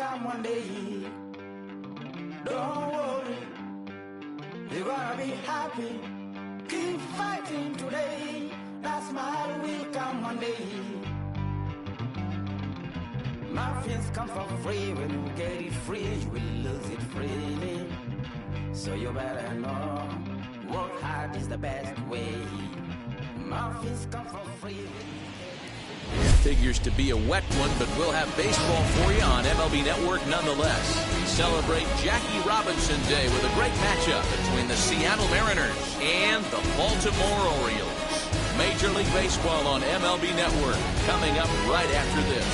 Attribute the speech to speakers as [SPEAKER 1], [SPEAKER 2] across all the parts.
[SPEAKER 1] come one day. Don't worry, you're gonna be happy. Keep fighting today. That smile will come one day. Muffins come for free. When you get it free, you will lose it freely. So you better know, work hard is the best way. Muffins come for free.
[SPEAKER 2] Figures to be a wet one, but we'll have baseball for you on MLB Network nonetheless. We celebrate Jackie Robinson Day with a great matchup between the Seattle Mariners and the Baltimore Orioles. Major League Baseball on MLB Network coming up right after this.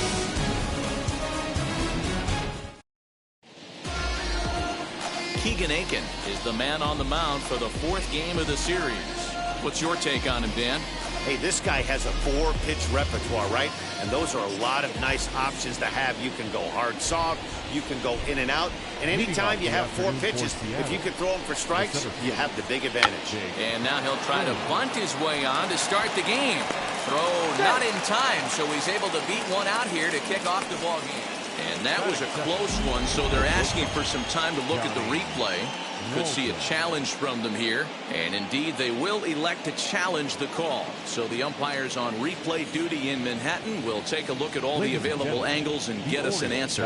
[SPEAKER 2] Keegan Aiken is the man on the mound for the fourth game of the series. What's your take on him, Dan?
[SPEAKER 3] Hey, this guy has a 4-pitch repertoire, right? And those are a lot of nice options to have. You can go hard soft, you can go in and out. And anytime you have 4 pitches, if you can throw them for strikes, you have the big advantage.
[SPEAKER 2] And now he'll try to bunt his way on to start the game. Throw not in time, so he's able to beat one out here to kick off the ball game. And that was a close one, so they're asking for some time to look at the replay. Could see a challenge from them here, and indeed they will elect to challenge the call. So the umpires on replay duty in Manhattan will take a look at all the available angles and get us an answer.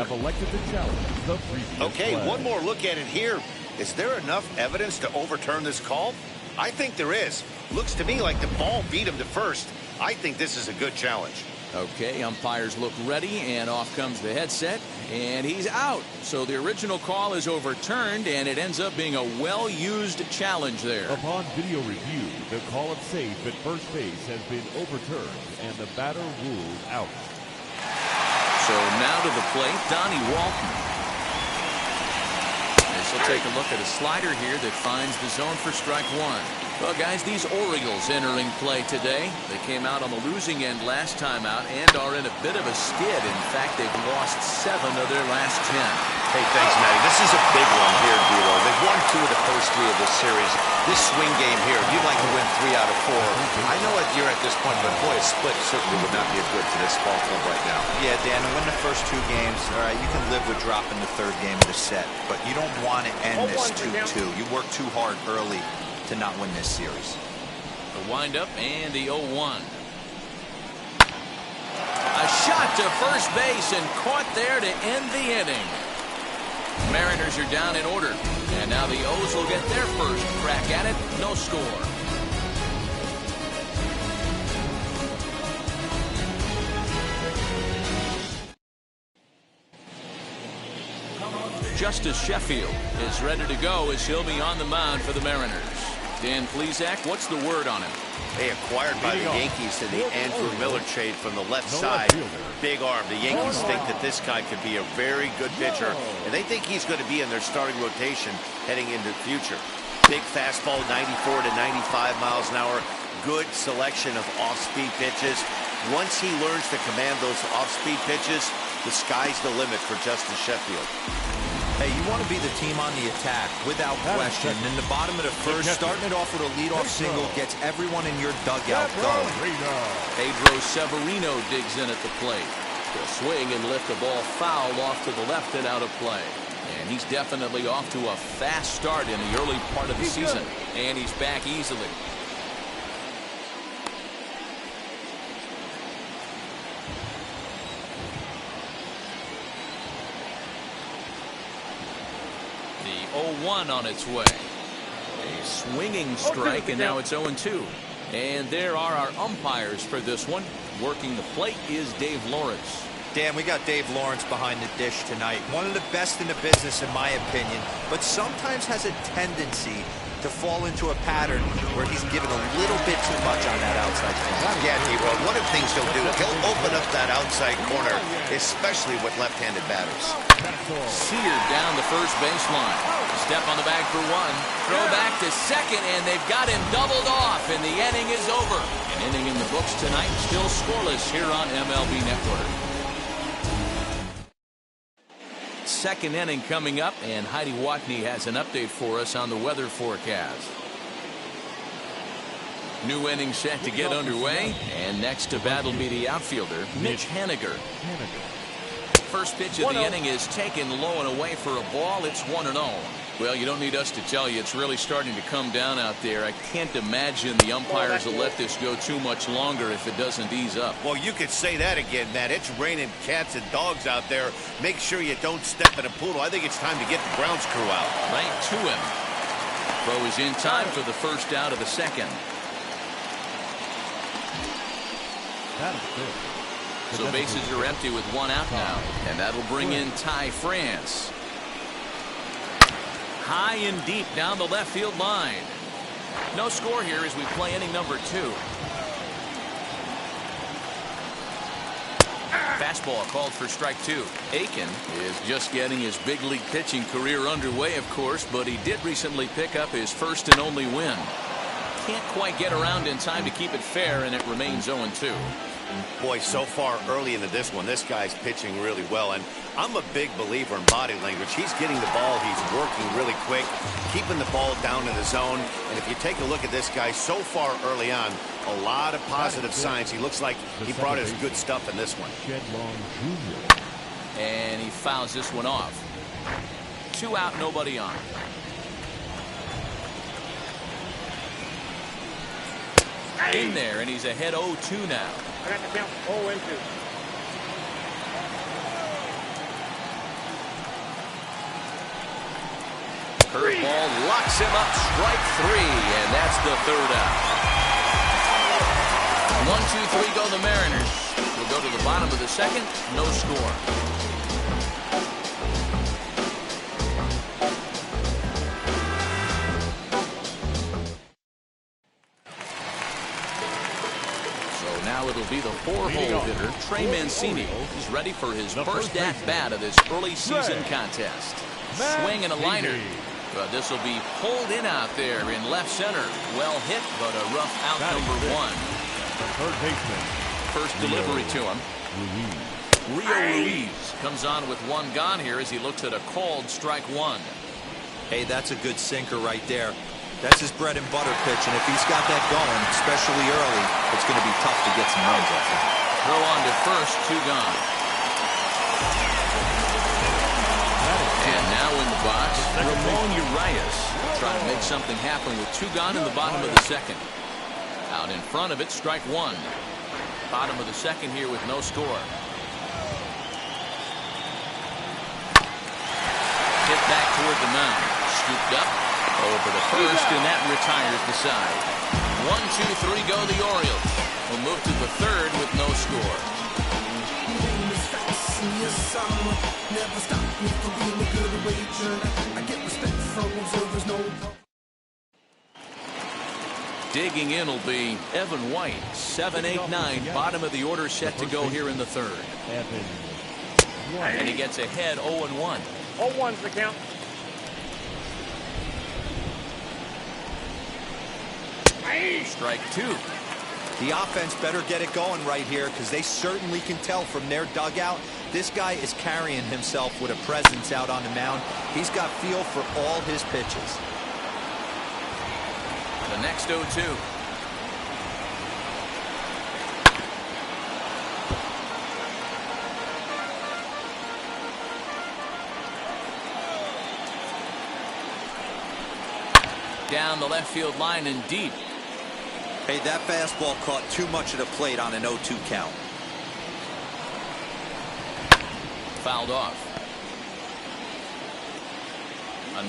[SPEAKER 3] Okay, one more look at it here. Is there enough evidence to overturn this call? I think there is. Looks to me like the ball beat him to first. I think this is a good challenge.
[SPEAKER 2] Okay, umpires look ready, and off comes the headset, and he's out. So the original call is overturned, and it ends up being a well-used challenge there.
[SPEAKER 4] Upon video review, the call of safe at first base has been overturned, and the batter ruled out.
[SPEAKER 2] So now to the plate, Donnie Walton. This will take a look at a slider here that finds the zone for strike one. Well, guys, these Orioles entering play today. They came out on the losing end last time out and are in a bit of a skid. In fact, they've lost 7 of their last 10.
[SPEAKER 3] Hey, thanks, Matty. This is a big one here, D'Lo. They've won 2 of the first 3 of this series. This swing game here, you'd like to win 3 out of 4. I know what you're at this point, but boy, a split certainly would not be good for this ball club right now.
[SPEAKER 5] Yeah, Dan, to win the first 2 games, all right, you can live with dropping the 3rd game of the set, but you don't want to end this 2-2. You work too hard early to not win this series.
[SPEAKER 2] The windup and the 0-1. A shot to first base and caught there to end the inning. Mariners are down in order, and now the O's will get their first crack at it. No score. Justice Sheffield is ready to go as he'll be on the mound for the Mariners. Dan Plesac, what's the word on him?
[SPEAKER 3] They acquired by the Yankees in the Andrew Miller trade from the left side. Big arm. The Yankees think that this guy could be a very good pitcher, and they think he's going to be in their starting rotation heading into the future. Big fastball, 94 to 95 miles an hour. Good selection of off-speed pitches. Once he learns to command those off-speed pitches, the sky's the limit for Justice Sheffield.
[SPEAKER 5] Hey, you want to be the team on the attack, without question. In the bottom of the first, starting it off with a leadoff single gets everyone in your dugout going.
[SPEAKER 2] Pedro Severino digs in at the plate. He'll swing and lift the ball foul off to the left and out of play. And he's definitely off to a fast start in the early part of the season. And he's back easily. The 0-1 on its way. A swinging strike, and now it's 0-2. And there are our umpires for this one. Working the plate is Dave Lawrence.
[SPEAKER 5] Dan, we got Dave Lawrence behind the dish tonight. One of the best in the business, in my opinion, but sometimes has a tendency to fall into a pattern where he's given a little bit too much on that outside corner.
[SPEAKER 3] Yeah, D-Road, one of the things he'll do, he'll open up that outside corner, especially with left-handed batters.
[SPEAKER 2] Seared down the first baseline. Step on the bag for 1. Throw back to second, and they've got him doubled off, and the inning is over. An inning in the books tonight, still scoreless here on MLB Network. Second inning coming up, and Heidi Watney has an update for us on the weather forecast. New inning set to get underway, and next to bat will be the outfielder, Mitch Haniger. First pitch of the inning is taken low and away for a ball. It's 1-0. Well, you don't need us to tell you it's really starting to come down out there. I can't imagine the umpires will let this go too much longer if it doesn't ease up.
[SPEAKER 3] Well, you could say that again, Matt. It's raining cats and dogs out there. Make sure you don't step in a poodle. I think it's time to get the grounds crew out.
[SPEAKER 2] Right to him. Throw is in time for the first out of the second.
[SPEAKER 4] That is good.
[SPEAKER 2] So bases are empty with one out now, and that'll bring in Ty France. High and deep down the left field line. No score here as we play inning number 2. Fastball called for strike 2. Aiken is just getting his big league pitching career underway, of course, but he did recently pick up his first and only win. Can't quite get around in time to keep it fair, and it remains 0-2.
[SPEAKER 3] Boy, so far early into this one, this guy's pitching really well, and I'm a big believer in body language. He's getting the ball, he's working really quick, keeping the ball down in the zone, and if you take a look at this guy so far early on, a lot of positive signs. He looks like he brought his good stuff in this one.
[SPEAKER 2] And he fouls this one off. 2 out, nobody on. In there, and he's ahead 0-2 now.
[SPEAKER 6] I got the count 0-2.
[SPEAKER 2] Curveball locks him up, strike 3, and that's the third out. 1-2-3 go the Mariners. We'll go to the bottom of the second, no score. Now it'll be the 4-hole hitter, Trey Mancini. He's ready for his first at-bat of this early season contest. Swing and a liner. But this will be pulled in out there in left center. Well hit, but a rough out number 1.
[SPEAKER 4] Third baseman.
[SPEAKER 2] First delivery to him. Rio Ruiz comes on with 1 gone here as he looks at a called strike 1.
[SPEAKER 5] Hey, that's a good sinker right there. That's his bread and butter pitch, and if he's got that going, especially early, it's going to be tough to get some runs off him.
[SPEAKER 2] Throw on to first, 2 gone. And now in the box, Ramon Urias trying to make something happen with 2 gone in the bottom of the second. Out in front of it, strike 1. Bottom of the second here with no score. Hit back toward the mound. Scooped up. Over to first, and that retires the side. 1-2-3 go the Orioles. We'll move to the third with no score. Digging in will be Evan White. 7-8-9, bottom of the order set to go here in the third. And he gets ahead 0-1.
[SPEAKER 6] 0-1's the count.
[SPEAKER 2] Strike 2.
[SPEAKER 5] The offense better get it going right here because they certainly can tell from their dugout this guy is carrying himself with a presence out on the mound. He's got feel for all his pitches.
[SPEAKER 2] The next 0-2. Down the left field line and deep.
[SPEAKER 5] Hey, that fastball caught too much of the plate on an 0-2 count.
[SPEAKER 2] Fouled off.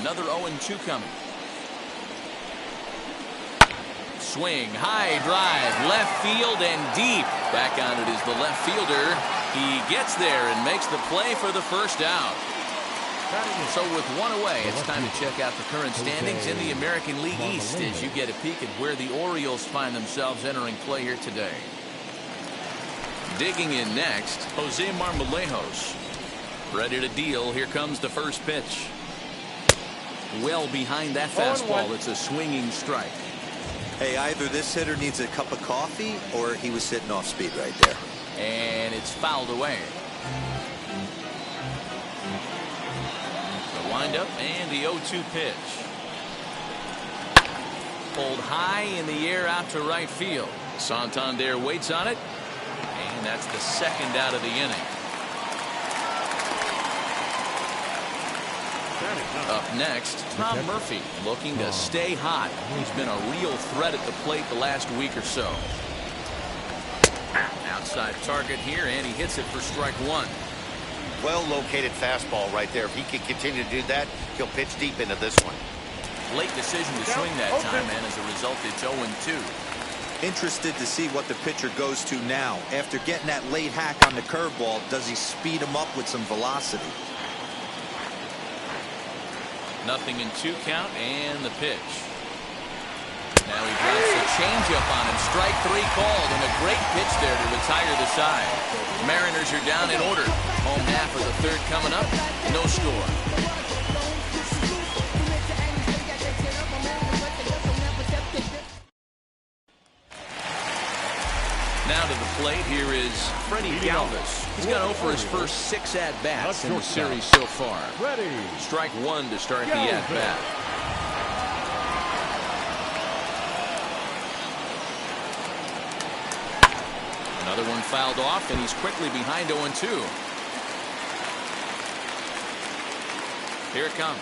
[SPEAKER 2] Another 0-2 coming. Swing, high drive, left field and deep. Back on it is the left fielder. He gets there and makes the play for the first out. So with 1 away, it's time to check out the current standings in the American League East as you get a peek at where the Orioles find themselves entering play here today. Digging in next, Jose Marmolejos. Ready to deal. Here comes the first pitch. Well behind that fastball. It's a swinging strike.
[SPEAKER 5] Hey, either this hitter needs a cup of coffee or he was sitting off speed right there.
[SPEAKER 2] And it's fouled away. Windup and the 0-2 pitch. Pulled high in the air out to right field. Santander waits on it, and that's the second out of the inning. Up next, Tom Murphy, looking to stay hot. He's been a real threat at the plate the last week or so. Outside target here, and he hits it for strike one.
[SPEAKER 3] Well-located fastball right there. If he can continue to do that, he'll pitch deep into this one.
[SPEAKER 2] Late decision to swing that time, and as a result, it's 0-2.
[SPEAKER 5] Interested to see what the pitcher goes to now. After getting that late hack on the curveball, does he speed him up with some velocity?
[SPEAKER 2] 0-2 count, and the pitch. Now he drops a changeup on him. Strike three called, and a great pitch there to retire the side. Mariners are down in order. Home half of the third coming up. No score. Now to the plate, here is Freddie Galvis. He's got 0 for his first 6 at-bats in the series so far. Strike one to start the at-bat. Another one fouled off, and he's quickly behind 0-2. Here it comes.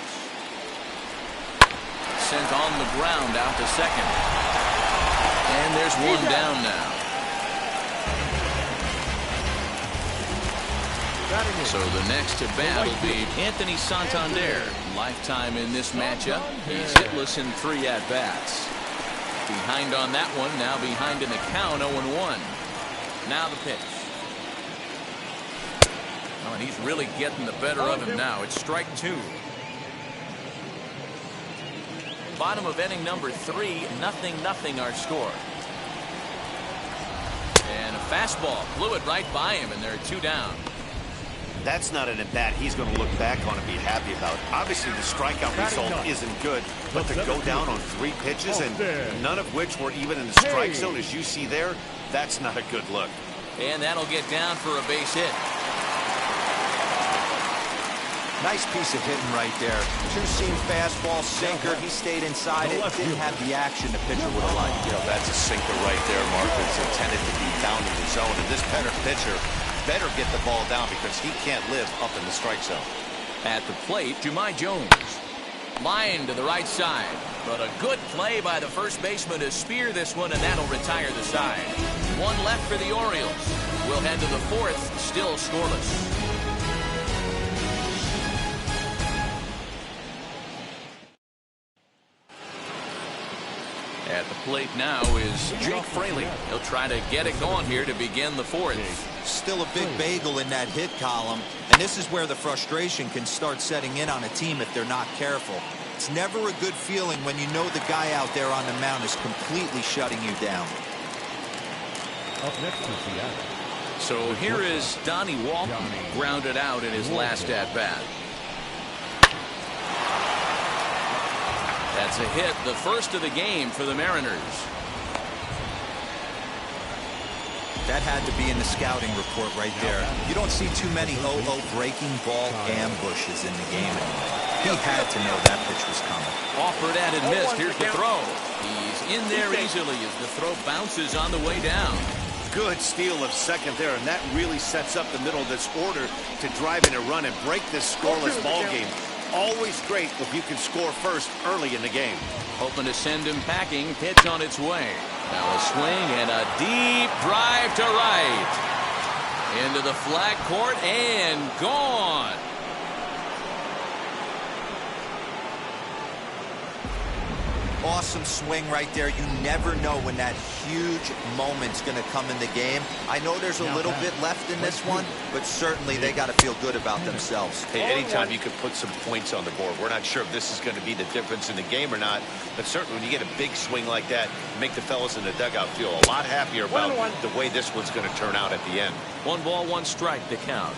[SPEAKER 2] Sent on the ground out to second. And there's one down now. So the next to bat will be Anthony Santander. Lifetime in this matchup. He's hitless in 3 at-bats. Behind on that one, now behind in the count, 0-1. Now the pitch. Oh, and he's really getting the better of him now. It's strike 2. Bottom of inning number 3, 0-0 our score. And a fastball blew it right by him, and there are 2 down.
[SPEAKER 3] That's not an at-bat he's going to look back on and be happy about. Obviously, the strikeout result isn't good, but to go down on 3 pitches and none of which were even in the strike zone, as you see there, that's not a good look.
[SPEAKER 2] And that'll get down for a base hit.
[SPEAKER 5] Nice piece of hitting right there. Two-seam fastball, sinker. He stayed inside it. Didn't have the action the pitcher would have liked.
[SPEAKER 3] You know, that's a sinker right there, Mark. It's intended to be down in the zone. And this pitcher better get the ball down because he can't live up in the strike zone.
[SPEAKER 2] At the plate, Jumai Jones. Line to the right side. But a good play by the first baseman to spear this one, and that'll retire the side. 1 left for the Orioles. We'll head to the 4th, still scoreless. At the plate now is Jake Fraley. He'll try to get it going here to begin the 4th.
[SPEAKER 5] Still a big bagel in that hit column, and this is where the frustration can start setting in on a team if they're not careful. It's never a good feeling when you know the guy out there on the mound is completely shutting you down.
[SPEAKER 4] Up next to Seattle.
[SPEAKER 2] So here is Donnie Walton, grounded out in his last at-bat. That's a hit, the first of the game for the Mariners.
[SPEAKER 5] That had to be in the scouting report right there. You don't see too many 0-0 breaking ball ambushes in the game anymore. He had to know that pitch was coming.
[SPEAKER 2] Offered and missed. Here's the throw. He's in there easily as the throw bounces on the way down.
[SPEAKER 3] Good steal of second there, and that really sets up the middle of this order to drive in a run and break this scoreless ball game. Always great if you can score first early in the game.
[SPEAKER 2] Hoping to send him packing. Pitch on its way. Now a swing and a deep drive to right. Into the flag court and gone.
[SPEAKER 5] Awesome swing right there. You never know when that huge moment's going to come in the game. I know there's a little bit left in this one, but certainly they got to feel good about themselves.
[SPEAKER 3] Hey, anytime you can put some points on the board, we're not sure if this is going to be the difference in the game or not, but certainly when you get a big swing like that, make the fellas in the dugout feel a lot happier about the way this one's going to turn out at the end.
[SPEAKER 2] 1 ball, 1 strike to count.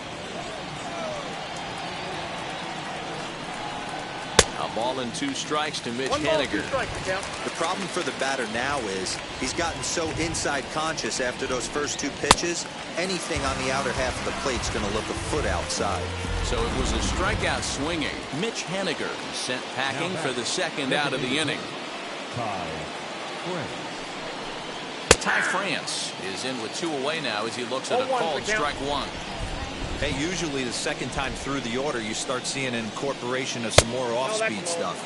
[SPEAKER 2] A ball and 2 strikes to Mitch Haniger.
[SPEAKER 5] The problem for the batter now is he's gotten so inside conscious after those first 2 pitches, anything on the outer half of the plate's going to look a foot outside.
[SPEAKER 2] So it was a strikeout swinging. Mitch Haniger sent packing for the 2nd out of the inning. Ty France is in with 2 away now as he looks at a called strike 1.
[SPEAKER 5] Hey, usually the second time through the order, you start seeing an incorporation of some more off-speed stuff.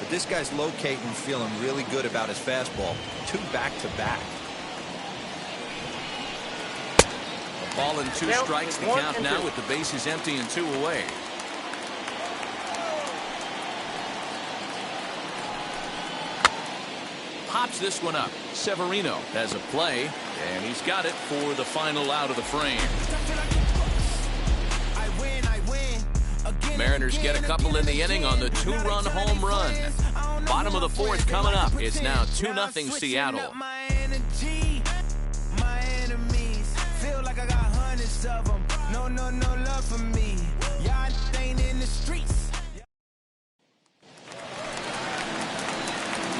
[SPEAKER 5] But this guy's locating and feeling really good about his fastball. 2 back-to-back.
[SPEAKER 2] A ball and 2 strikes the count now with the bases empty and 2 away. Pops this one up. Severino has a play, and he's got it for the final out of the frame. Mariners get a couple in the inning on the 2-run home run. Bottom of the 4th coming up. It's now 2-0 Seattle.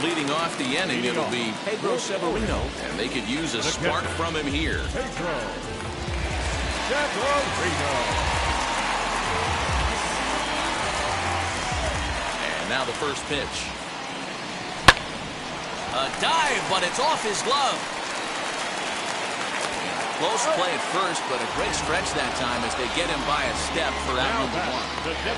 [SPEAKER 2] Leading off the inning, it'll be Pedro Severino, and they could use a spark from him here. And now the first pitch. A dive, but it's off his glove. Close play at first, but a great stretch that time as they get him by a step for out number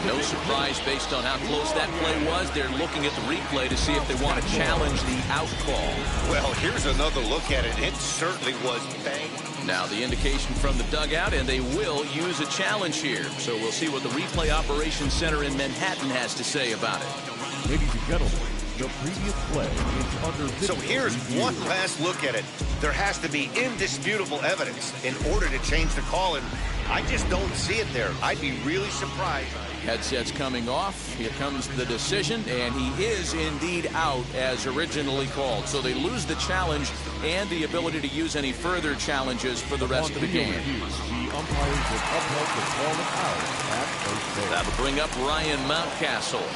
[SPEAKER 2] 1. No surprise based on how close that play was. They're looking at the replay to see if they want to challenge the out call.
[SPEAKER 3] Well, here's another look at it. It certainly was bang.
[SPEAKER 2] Now the indication from the dugout, and they will use a challenge here. So we'll see what the replay operations center in Manhattan has to say about it.
[SPEAKER 4] Ladies and gentlemen, the previous play is under video.
[SPEAKER 3] So here's one last look at it. There has to be indisputable evidence in order to change the call, and I just don't see it there. I'd be really surprised.
[SPEAKER 2] Headsets coming off. Here comes the decision, and he is indeed out as originally called. So they lose the challenge and the ability to use any further challenges for the rest of the game.
[SPEAKER 4] The umpires will upheld the call of out at first base.
[SPEAKER 2] That'll bring up Ryan Mountcastle,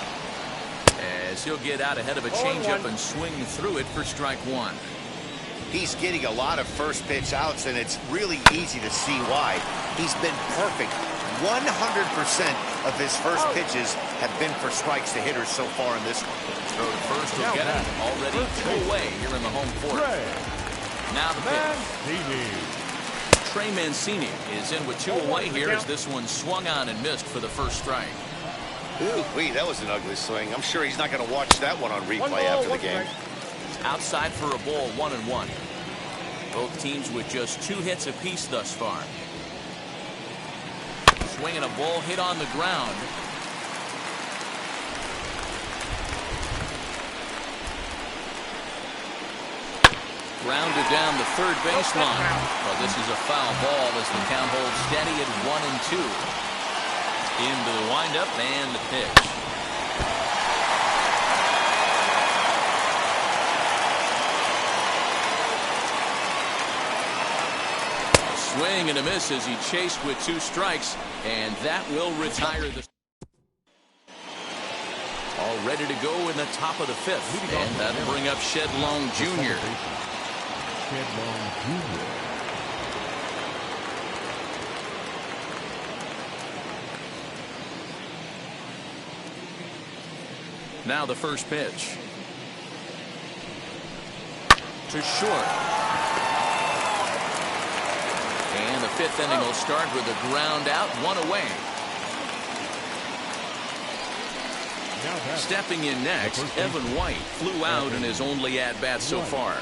[SPEAKER 2] as he'll get out ahead of a changeup and swing through it for strike 1.
[SPEAKER 3] He's getting a lot of first pitch outs, and it's really easy to see why. He's been perfect. 100% of his first pitches have been for strikes to hitters so far in this one.
[SPEAKER 2] Throw to first, he'll get it. Already 2 away here in the home 4th. Now the pitch. Trey Mancini is in with 2 away here as this one swung on and missed for the first strike.
[SPEAKER 3] Ooh, that was an ugly swing. I'm sure he's not going to watch that one on replay after the game.
[SPEAKER 2] Outside for a ball, 1-1. Both teams with just 2 hits apiece thus far. Swinging a ball hit on the ground. Grounded down the third baseline. Well, this is a foul ball as the count holds steady at 1-2. Into the windup and the pitch. Swing and a miss as he chased with 2 strikes, and that will retire the. All ready to go in the top of the 5th, and that'll bring up Shed Long Jr.
[SPEAKER 4] Shed Long Jr.
[SPEAKER 2] Now the first pitch. To short. And the 5th inning will start with a ground out, 1 away. Stepping in next, Evan White flew out in his only at-bat so far.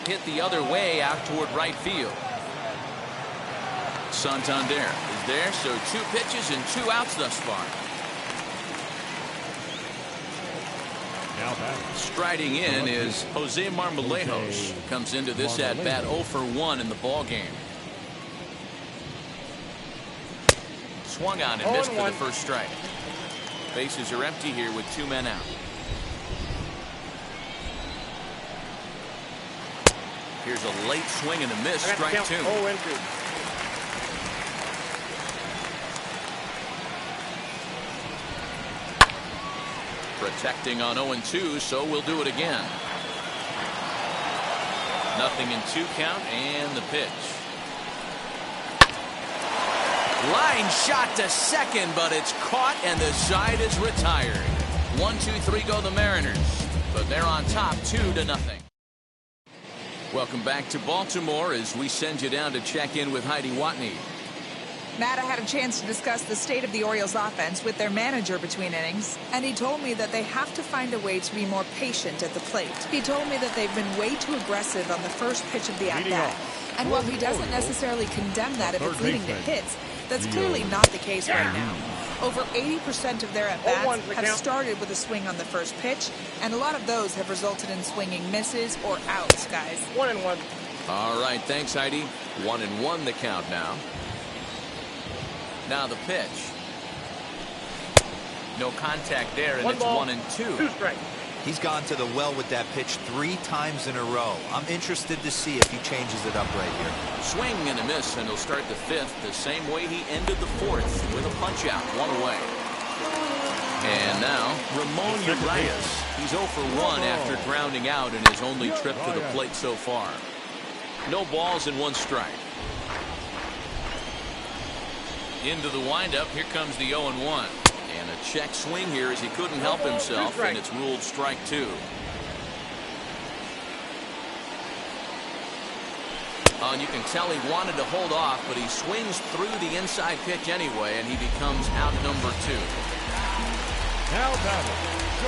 [SPEAKER 2] Hit the other way out toward right field. Santander is there, so 2 pitches and 2 outs thus far. Striding in is Jose Marmolejos. Comes into this at-bat 0 for 1 in the ball game. Swung on and missed for the first strike. Bases are empty here with 2 men out. Here's a late swing and a miss, strike 2. Protecting on 0-2, so we'll do it again. Nothing in 2 count, and the pitch. Line shot to second, but it's caught, and the side is retired. 1-2-3 go the Mariners, but they're on top 2-0. Welcome back to Baltimore as we send you down to check in with Heidi Watney.
[SPEAKER 7] Matt, I had a chance to discuss the state of the Orioles offense with their manager between innings, and he told me that they have to find a way to be more patient at the plate. He told me that they've been way too aggressive on the first pitch of the at-bat. And while he doesn't necessarily condemn that if it's leading to hits, that's clearly not the case right now. Over 80% of their at-bats have started with a swing on the first pitch, and a lot of those have resulted in swinging misses or outs, guys.
[SPEAKER 6] 1-1.
[SPEAKER 2] All right, thanks, Heidi. 1-1 the count now. Now the pitch. No contact there, and it's 1-2.
[SPEAKER 6] 2 strikes.
[SPEAKER 5] He's gone to the well with that pitch 3 times in a row. I'm interested to see if he changes it up right here.
[SPEAKER 2] Swing and a miss, and he'll start the 5th the same way he ended the 4th with a punch-out, 1 away. And now, Ramon Urias. He's 0 for 1 after grounding out in his only trip to the plate so far. No balls and 1 strike. Into the windup, here comes the 0-1. And a check swing here as he couldn't help himself, and it's ruled strike 2. And you can tell he wanted to hold off, but he swings through the inside pitch anyway, and he becomes out number 2.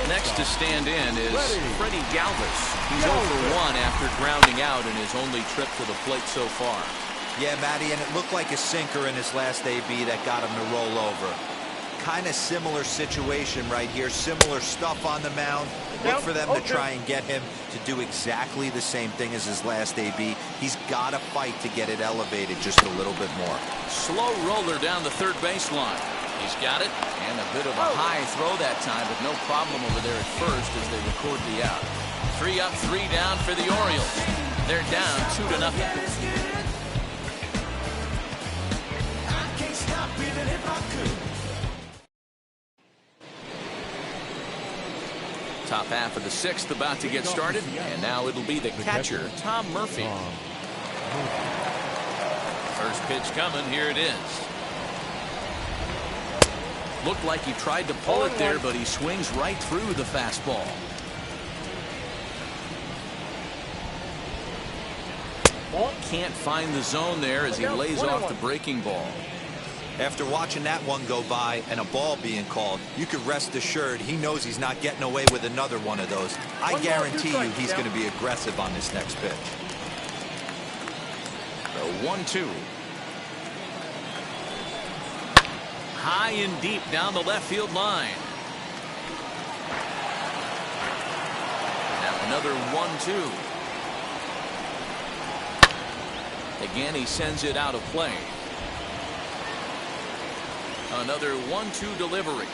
[SPEAKER 2] Next to stand in is Freddie Galvis. He's 0 for 1 after grounding out in his only trip to the plate so far.
[SPEAKER 5] Yeah, Matty, and it looked like a sinker in his last AB that got him to roll over. Kind of similar situation right here. Similar stuff on the mound. Look for them to try and get him to do exactly the same thing as his last AB. He's got to fight to get it elevated just a little bit more.
[SPEAKER 2] Slow roller down the third baseline. He's got it, and a bit of a high throw that time, but no problem over there at first as they record the out. 3 up, 3 down for the Orioles. They're down 2-0. Top half of the 6th about to get started, and now it'll be the catcher, Tom Murphy. First pitch coming, here it is. Looked like he tried to pull it there, but he swings right through the fastball. Can't find the zone there as he lays off the breaking ball.
[SPEAKER 5] After watching that one go by and a ball being called, you could rest assured he knows he's not getting away with another one of those. I guarantee you he's going to be aggressive on this next pitch.
[SPEAKER 2] The 1-2. High and deep down the left field line. Now another 1-2. Again, he sends it out of play. Another 1-2 delivery.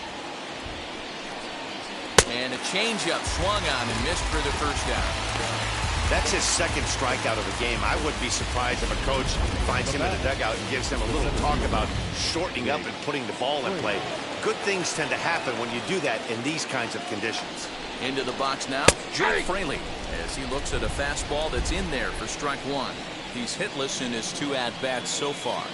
[SPEAKER 2] And a changeup swung on and missed for the first down.
[SPEAKER 3] That's his 2nd strikeout of the game. I wouldn't be surprised if a coach finds him in the dugout and gives him a little talk about shortening up and putting the ball in play. Good things tend to happen when you do that in these kinds of conditions.
[SPEAKER 2] Into the box now, Joe Fraley, as he looks at a fastball that's in there for strike 1. He's hitless in his 2 at-bats so far.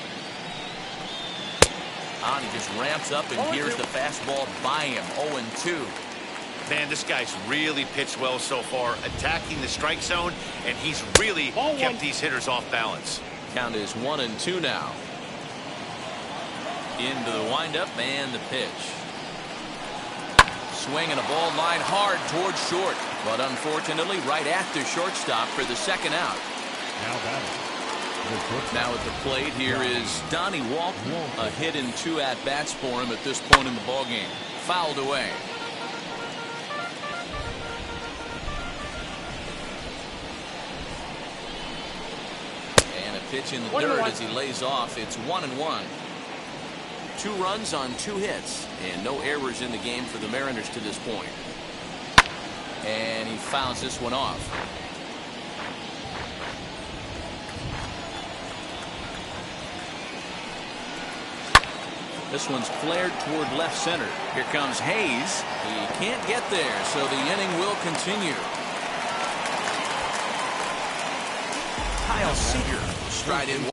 [SPEAKER 2] And he just ramps up and hears the fastball by him. 0-2.
[SPEAKER 3] Man, this guy's really pitched well so far, attacking the strike zone, and he's really kept these hitters off balance.
[SPEAKER 2] Count is 1-2 now. Into the windup and the pitch. Swing and a ball line hard towards short, but unfortunately right after shortstop for the 2nd out. Now at the plate here is Donnie Walton. A hit in 2 at-bats for him at this point in the ballgame. Fouled away. And a pitch in the dirt as he lays off. It's 1-1. 2 runs on 2 hits, and no errors in the game for the Mariners to this point. And he fouls this one off. This one's flared toward left center. Here comes Hayes. He can't get there, so the inning will continue. Kyle Seager stride in.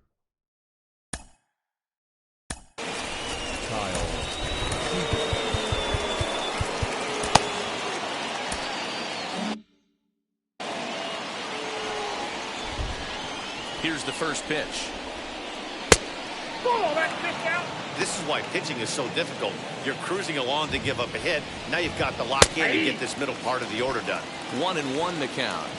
[SPEAKER 2] Here's the first pitch.
[SPEAKER 3] This is why pitching is so difficult. You're cruising along to give up a hit. Now you've got to lock in and get this middle part of the order done.
[SPEAKER 2] 1-1 the count.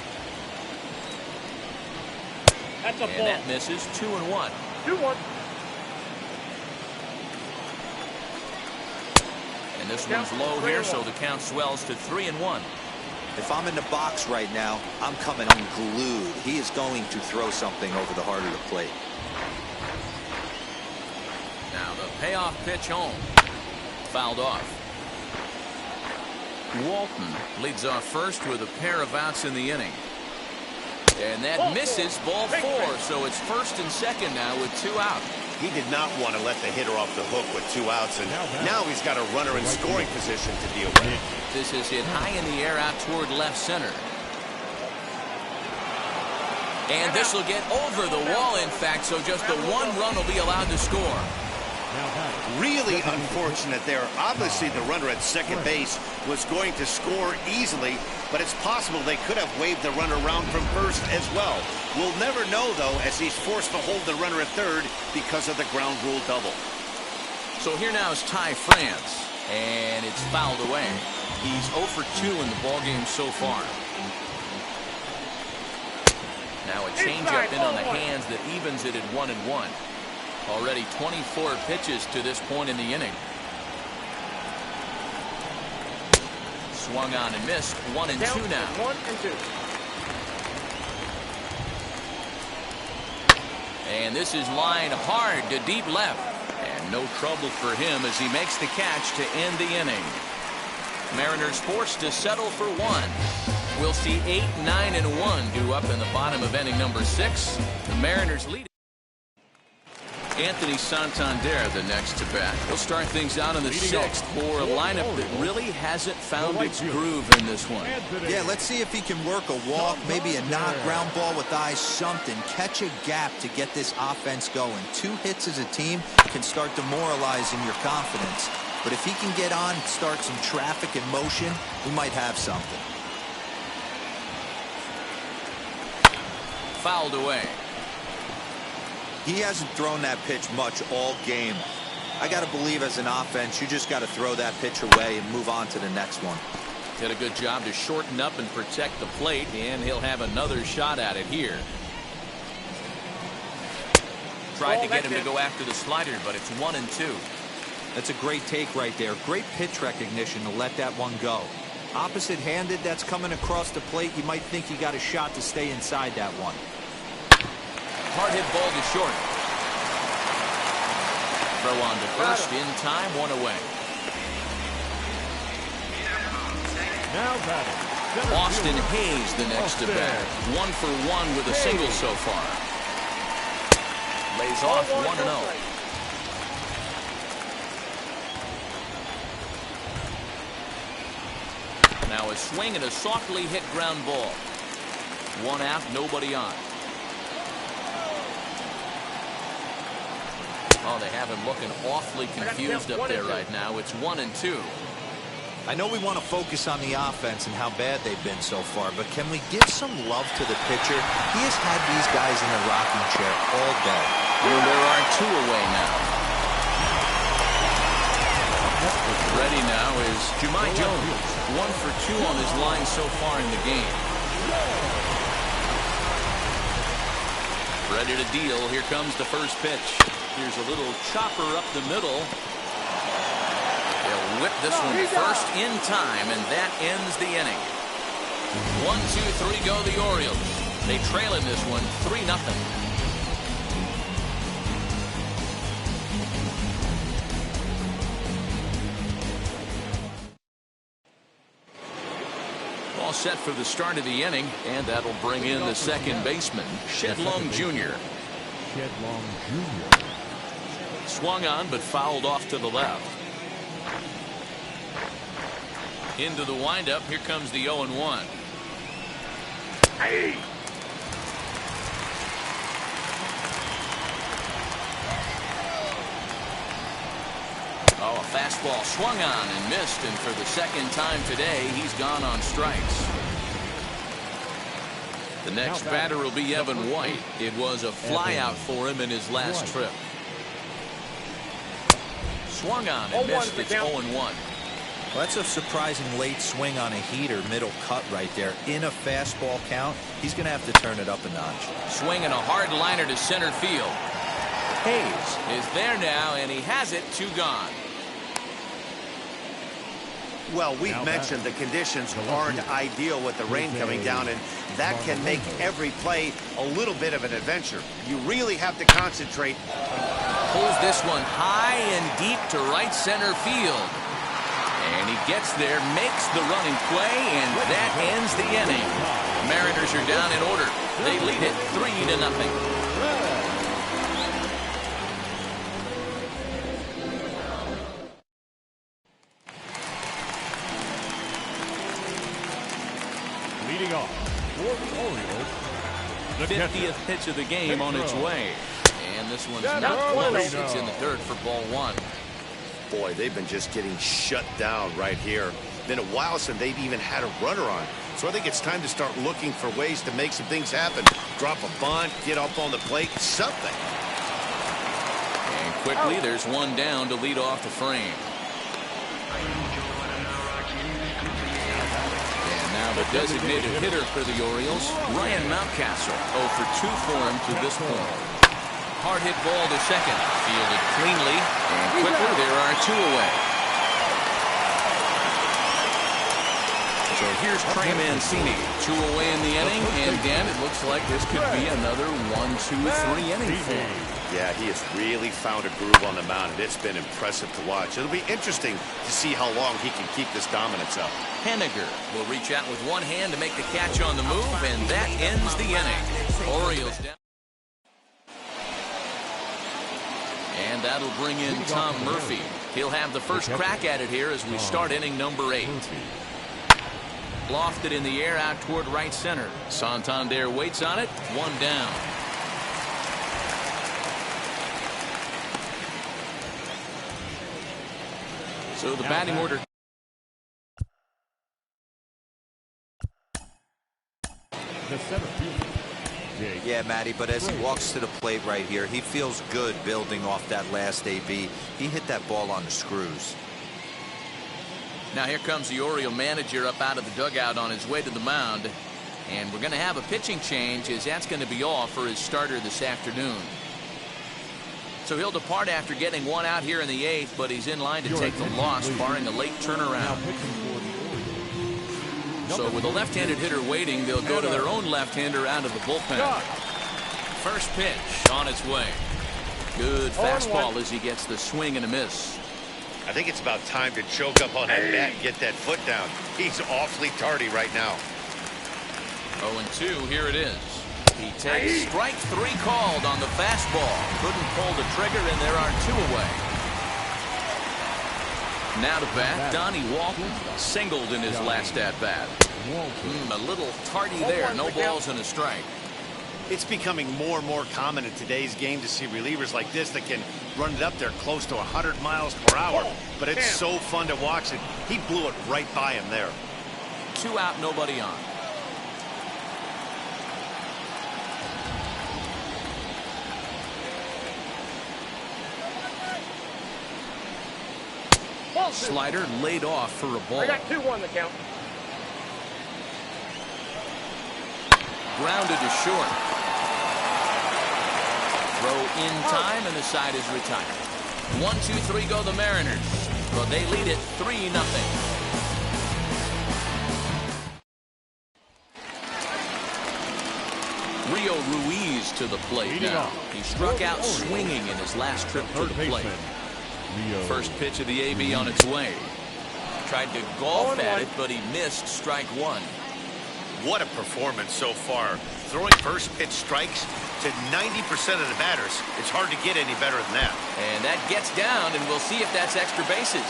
[SPEAKER 6] That's a
[SPEAKER 2] And
[SPEAKER 6] ball.
[SPEAKER 2] that misses. 2-1.
[SPEAKER 6] 2-1.
[SPEAKER 2] And this one's low here, so the count swells to 3-1.
[SPEAKER 5] If I'm in the box right now, I'm coming unglued. He is going to throw something over the heart of the plate.
[SPEAKER 2] Now the payoff pitch home. Fouled off. Walton leads off first with a pair of outs in the inning. And that misses. Ball 4, so it's first and second now with 2 out.
[SPEAKER 3] He did not want to let the hitter off the hook with 2 outs, and now he's got a runner in scoring position to deal with.
[SPEAKER 2] This is hit high in the air out toward left center. And this will get over the wall, in fact, so just the 1 run will be allowed to score.
[SPEAKER 3] Really unfortunate there. Obviously, the runner at second base was going to score easily, but it's possible they could have waved the runner around from first as well. We'll never know, though, as he's forced to hold the runner at third because of the ground rule double.
[SPEAKER 2] So here now is Ty France, and it's fouled away. He's 0 for 2 in the ballgame so far. Now a changeup in on the hands that evens it at 1-1. Already 24 pitches to this point in the inning. Swung on and missed. 1-2 now.
[SPEAKER 6] 1-2.
[SPEAKER 2] And this is lined hard to deep left. And no trouble for him as he makes the catch to end the inning. Mariners forced to settle for 1. We'll see 8, 9, and 1 due up in the bottom of inning number 6. The Mariners lead. Anthony Santander, the next to bat. He'll start things out in the 6th for a lineup that really hasn't found its groove in this one.
[SPEAKER 5] Yeah, let's see if he can work a walk, maybe a knock, ground ball with eyes, something. Catch a gap to get this offense going. 2 hits as a team can start demoralizing your confidence. But if he can get on, start some traffic in motion, we might have something.
[SPEAKER 2] Fouled away.
[SPEAKER 5] He hasn't thrown that pitch much all game. I got to believe as an offense, you just got to throw that pitch away and move on to the next one.
[SPEAKER 2] Did a good job to shorten up and protect the plate, and he'll have another shot at it here. Tried to get him to go after the slider, but it's 1-2.
[SPEAKER 5] That's a great take right there. Great pitch recognition to let that one go. Opposite-handed, that's coming across the plate. You might think you got a shot to stay inside that one.
[SPEAKER 2] Hard hit ball to short. Throw on to first in time, 1 away.
[SPEAKER 4] Now batting.
[SPEAKER 2] Austin Hayes the next to bat. 1 for 1 with a single so far. Lays off 1-0. Now a swing and a softly hit ground ball. 1 out, nobody on. Oh, they have him looking awfully confused up there right now. It's 1-2.
[SPEAKER 5] I know we want to focus on the offense and how bad they've been so far, but can we give some love to the pitcher? He has had these guys in the rocking chair all day.
[SPEAKER 2] And there are 2 away now. Ready now is Jahmai Jones. 1 for 2 on his line so far in the game. Ready to deal. Here comes the first pitch. Here's a little chopper up the middle. They'll whip this one first in time, and that ends the inning. 1, 2, 3 go the Orioles. They trail in this one 3-0. All set for the start of the inning, and that'll bring in the second baseman, Shedlong Jr.
[SPEAKER 4] Shedlong Jr.
[SPEAKER 2] Swung on, but fouled off to the left. Into the windup. Here comes the 0-1.
[SPEAKER 6] Hey.
[SPEAKER 2] Oh, a fastball swung on and missed, and for the second time today, he's gone on strikes. The next batter will be Evan White. It was a flyout for him in his last trip. swung on and missed. It's 0-1.
[SPEAKER 5] Well, that's a surprising late swing on a heater, middle cut right there. In a fastball count, he's going to have to turn it up a notch.
[SPEAKER 2] Swinging a hard liner to center field. Hayes is there now, and he has it. 2 gone.
[SPEAKER 3] Well, we've mentioned the conditions aren't ideal with the rain coming down, and that can make every play a little bit of an adventure. You really have to concentrate.
[SPEAKER 2] Pulls this one high and deep to right center field. And he gets there, makes the running play, and that ends the inning. Mariners are down in order. They lead it 3-0.
[SPEAKER 4] Leading off for the Orioles, the
[SPEAKER 2] 50th pitch of the game on its way. And this one's not close. It's in the dirt for ball 1.
[SPEAKER 3] Boy, they've been just getting shut down right here. Been a while since they've even had a runner on. So I think it's time to start looking for ways to make some things happen. Drop a bunt, get up on the plate, something.
[SPEAKER 2] And quickly, there's one down to lead off the frame. And now the designated hitter for the Orioles, Ryan Mountcastle. 0 for 2 for him to this point. Hard hit ball to second. Fielded cleanly. And quickly, there are 2 away. So here's Trey Mancini. 2 away in the inning. And Dan, it looks like this could be another 1-2-3 inning for him.
[SPEAKER 3] Yeah, he has really found a groove on the mound, and it's been impressive to watch. It'll be interesting to see how long he can keep this dominance up.
[SPEAKER 2] Henniger will reach out with one hand to make the catch on the move, and that ends the inning. Orioles down. And that'll bring in Tom Murphy. He'll have the first crack at it here as we start inning number 8. Lofted in the air out toward right center. Santander waits on it. 1 down. So the batting order.
[SPEAKER 4] The center fielder.
[SPEAKER 5] Yeah, Matty, but as he walks to the plate right here, he feels good building off that last AB. He hit that ball on the screws.
[SPEAKER 2] Now here comes the Oriole manager up out of the dugout on his way to the mound. And we're going to have a pitching change, as that's going to be all for his starter this afternoon. So he'll depart after getting 1 out here in the 8th, but he's in line to take the loss, barring a late turnaround. So with a left-handed hitter waiting, they'll go to their own left-hander out of the bullpen. First pitch on its way. Good fastball as he gets the swing and a miss.
[SPEAKER 3] I think it's about time to choke up on that bat and get that foot down. He's awfully tardy right now.
[SPEAKER 2] 0-2, here it is. He takes strike 3 called on the fastball. Couldn't pull the trigger, and there are 2 away. Now to bat, Donnie Walton singled in his last at-bat. A little tardy there. No balls and a strike.
[SPEAKER 3] It's becoming more and more common in today's game to see relievers like this that can run it up there close to 100 miles per hour. But it's so fun to watch it. He blew it right by him there.
[SPEAKER 2] 2 out, nobody on. Slider laid off for a ball.
[SPEAKER 6] I got 2-1 the count.
[SPEAKER 2] Grounded to short. Throw in time, and the side is retired. 1-2-3 go the Mariners. But they lead it 3-0. Rio Ruiz to the plate now. He struck out swinging in his last trip to the plate. First pitch of the AB on its way. Tried to golf at it, but he missed strike 1.
[SPEAKER 3] What a performance so far. Throwing first pitch strikes to 90% of the batters. It's hard to get any better than that.
[SPEAKER 2] And that gets down, and we'll see if that's extra bases.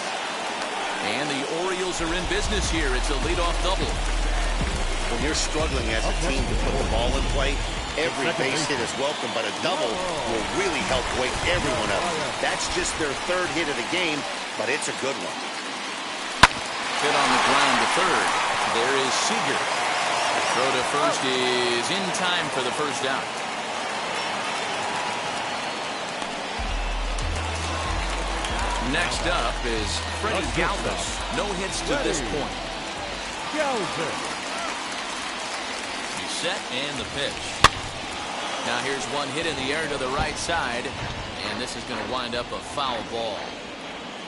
[SPEAKER 2] And the Orioles are in business here. It's a leadoff double.
[SPEAKER 3] When you're struggling as a team to put the ball in play, every base hit is welcome, but a double will really help wake everyone up. That's just their 3rd hit of the game, but it's a good one.
[SPEAKER 2] Hit on the ground to third. There is Seager. The throw to first is in time for the first out. Next up is Freddie Galvis. No hits to this point. He's set and the pitch. Now here's one hit in the air to the right side, and this is going to wind up a foul ball.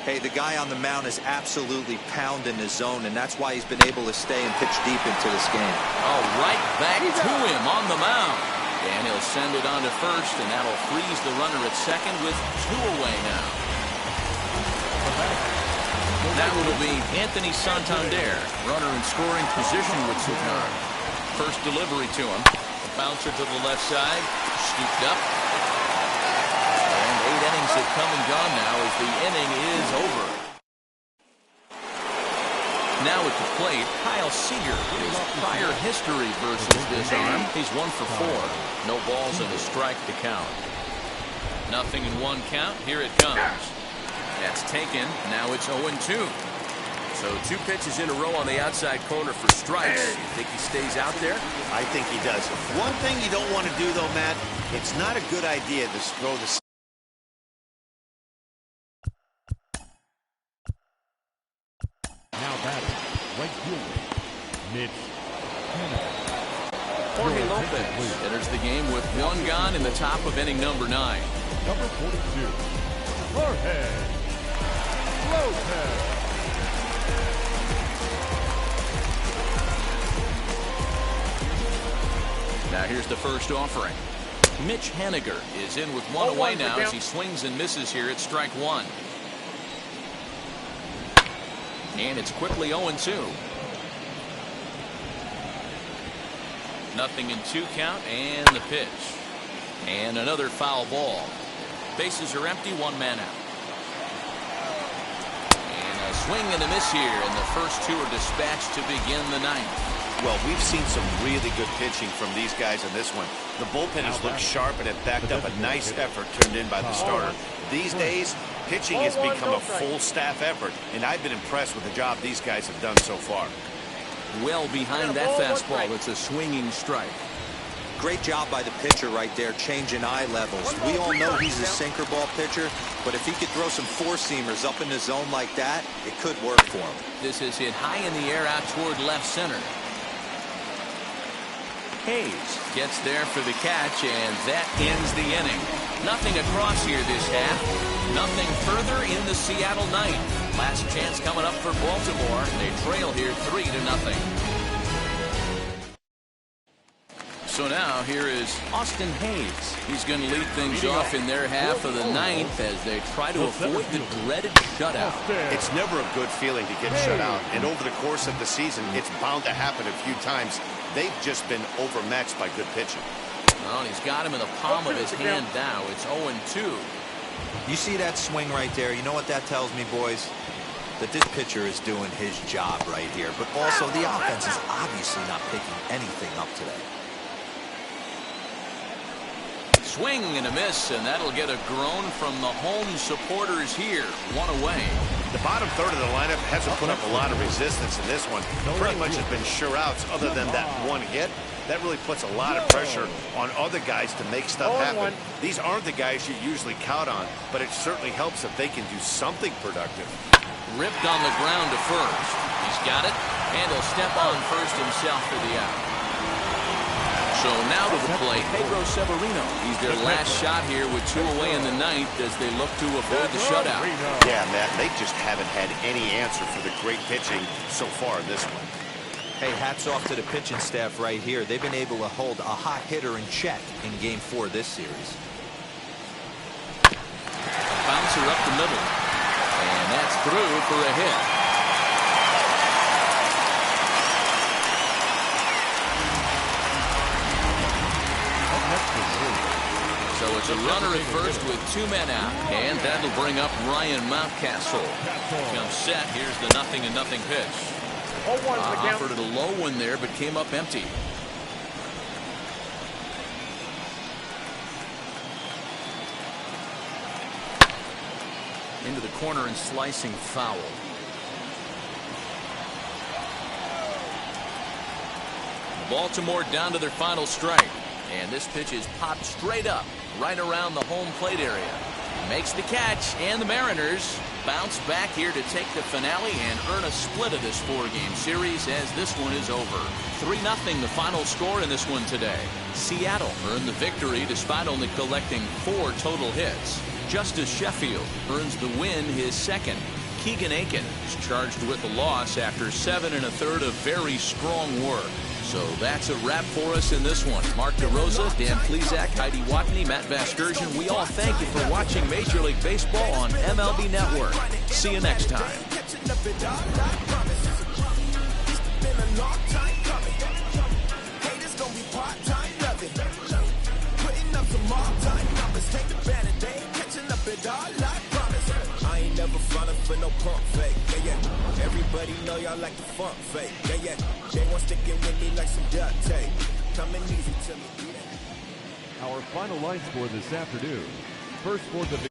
[SPEAKER 5] Hey, the guy on the mound is absolutely pounding his zone, and that's why he's been able to stay and pitch deep into this game.
[SPEAKER 2] Oh, right back to him on the mound. And he'll send it on to first, and that'll freeze the runner at second with 2 away now. That will be Anthony Santander, runner in scoring position with Sukan. First delivery to him. A bouncer to the left side, scooped up. And 8 innings have come and gone now as the inning is over. Now at the plate, Kyle Seager. His prior history versus this arm, he's 1 for 4. No balls and a strike to count. Nothing in 1 count. Here it comes. That's taken. Now it's 0-2. So 2 pitches in a row on the outside corner for strikes. You think he stays out there?
[SPEAKER 3] I think he does. One thing you don't want to do, though, Matt, it's not a good idea to throw the...
[SPEAKER 4] Now batting, right fielder, Mitch Haniger.
[SPEAKER 2] Jorge Lopez enters the game with 1 gone in the top of inning number 9.
[SPEAKER 4] Number 42, Jorge Lopez.
[SPEAKER 2] Now here's the first offering. Mitch Haniger is in with 1 away now as he swings and misses here at strike 1. And it's quickly 0-2. Nothing in 2 count and the pitch. And another foul ball. Bases are empty, 1 man out. And a swing and a miss here, and the first 2 are dispatched to begin the 9th.
[SPEAKER 3] Well, we've seen some really good pitching from these guys in this one. The bullpen has looked sharp and it backed up a nice effort turned in by the starter. These days, pitching has become a full staff effort, and I've been impressed with the job these guys have done so far.
[SPEAKER 2] Well behind that fastball, it's a swinging strike.
[SPEAKER 5] Great job by the pitcher right there, changing eye levels. We all know he's a sinker ball pitcher, but if he could throw some 4-seamers up in the zone like that, it could work for him.
[SPEAKER 2] This is hit high in the air out toward left center. Hayes gets there for the catch, and that ends the inning. Nothing across here this half. Nothing further in the Seattle 9th. Last chance coming up for Baltimore. They trail here 3-0. So now here is Austin Hayes. He's going to lead things off in their half of the 9th as they try to avoid the dreaded shutout.
[SPEAKER 3] It's never a good feeling to get shut out, and over the course of the season, it's bound to happen a few times. They've just been overmatched by good pitching.
[SPEAKER 2] Well, he's got him in the palm of his hand now. It's 0-2.
[SPEAKER 5] You see that swing right there? You know what that tells me, boys? That this pitcher is doing his job right here. But also, the offense is obviously not picking anything up today.
[SPEAKER 2] Swing and a miss, and that'll get a groan from the home supporters here. 1 away.
[SPEAKER 3] The bottom third of the lineup hasn't put up a lot of resistance in this one. Pretty much has been sure outs other than that 1 hit. That really puts a lot of pressure on other guys to make stuff happen. These aren't the guys you usually count on, but it certainly helps if they can do something productive.
[SPEAKER 2] Ripped on the ground to first. He's got it, and he'll step on first himself for the out. So now to the plate, Pedro Severino. He's their last shot here with 2 away in the 9th as they look to avoid the shutout.
[SPEAKER 3] Yeah, Matt, they just haven't had any answer for the great pitching so far in this one.
[SPEAKER 5] Hey, hats off to the pitching staff right here. They've been able to hold a hot hitter in check in Game 4 of this series.
[SPEAKER 2] A bouncer up the middle. And that's through for a hit. So it's a runner at first with 2 men out. And that'll bring up Ryan Mountcastle. Comes set. Here's the 0-0 pitch. Offered it a low one there, but came up empty. Into the corner and slicing foul. Baltimore down to their final strike. And this pitch is popped straight up, right around the home plate area. Makes the catch, and the Mariners bounce back here to take the finale and earn a split of this 4-game series as this one is over. 3-0 the final score in this one today. Seattle earned the victory despite only collecting 4 total hits. Justice Sheffield earns the win, his second. Keegan Aiken is charged with a loss after 7 1/3 of very strong work. So that's a wrap for us in this one. Mark DeRosa, Dan Plesac, Heidi Watney, Matt Vasgersian, we all thank you for watching Major League Baseball on MLB Network. See you next time.
[SPEAKER 8] I ain't never falling for no pump fake. Yeah, yeah. Everybody know y'all like the funk fake. Yeah, yeah. They want sticking with me like some duct tape. Coming easy to me.
[SPEAKER 4] Our final line score this afternoon. First for the